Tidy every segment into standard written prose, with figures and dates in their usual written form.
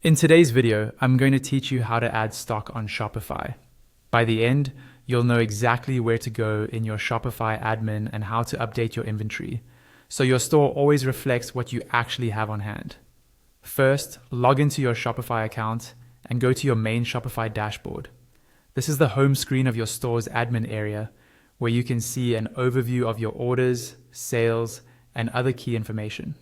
In today's video, I'm going to teach you how to add stock on Shopify. By the end, you'll know exactly where to go in your Shopify admin and how to update your inventory, so your store always reflects what you actually have on hand. First, log into your Shopify account and go to your main Shopify dashboard. This is the home screen of your store's admin area, where you can see an overview of your orders, sales, and other key information.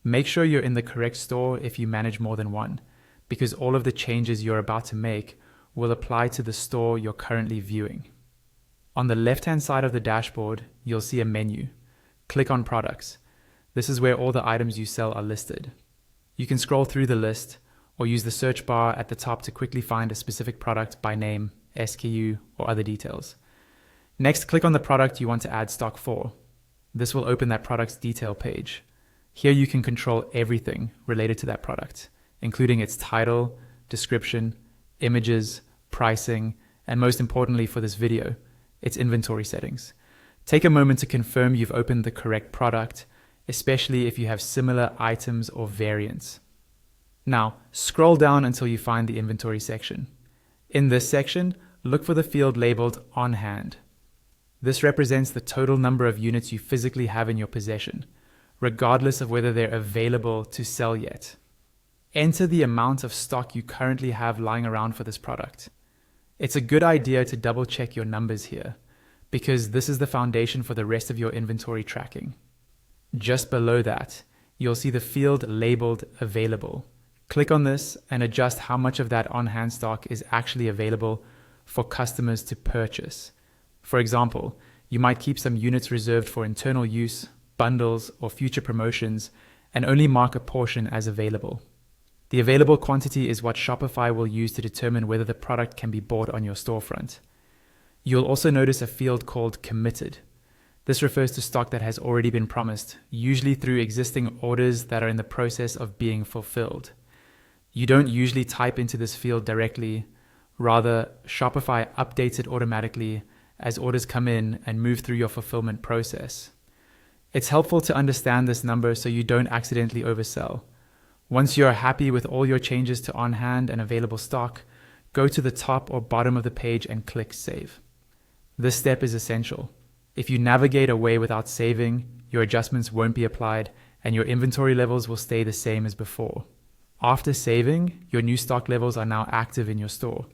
Make sure you're in the correct store if you manage more than one, because all of the changes you're about to make will apply to the store you're currently viewing. On the left-hand side of the dashboard, you'll see a menu. Click on Products. This is where all the items you sell are listed. You can scroll through the list or use the search bar at the top to quickly find a specific product by name, SKU, or other details. Next, click on the product you want to add stock for. This will open that product's detail page. Here you can control everything related to that product, including its title, description, images, pricing, and most importantly for this video, its inventory settings. Take a moment to confirm you've opened the correct product, especially if you have similar items or variants. Now, scroll down until you find the inventory section. In this section, look for the field labeled On Hand. This represents the total number of units you physically have in your possession, regardless of whether they're available to sell yet. Enter the amount of stock you currently have lying around for this product. It's a good idea to double check your numbers here, because this is the foundation for the rest of your inventory tracking. Just below that, you'll see the field labeled Available. Click on this and adjust how much of that on-hand stock is actually available for customers to purchase. For example, you might keep some units reserved for internal use, bundles, or future promotions, and only mark a portion as available. The available quantity is what Shopify will use to determine whether the product can be bought on your storefront. You'll also notice a field called Committed. This refers to stock that has already been promised, usually through existing orders that are in the process of being fulfilled. You don't usually type into this field directly. Rather, Shopify updates it automatically as orders come in and move through your fulfillment process. It's helpful to understand this number so you don't accidentally oversell. Once you're happy with all your changes to on-hand and available stock, go to the top or bottom of the page and click Save. This step is essential. If you navigate away without saving, your adjustments won't be applied and your inventory levels will stay the same as before. After saving, your new stock levels are now active in your store.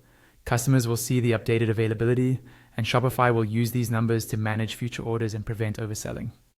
Customers will see the updated availability, and Shopify will use these numbers to manage future orders and prevent overselling.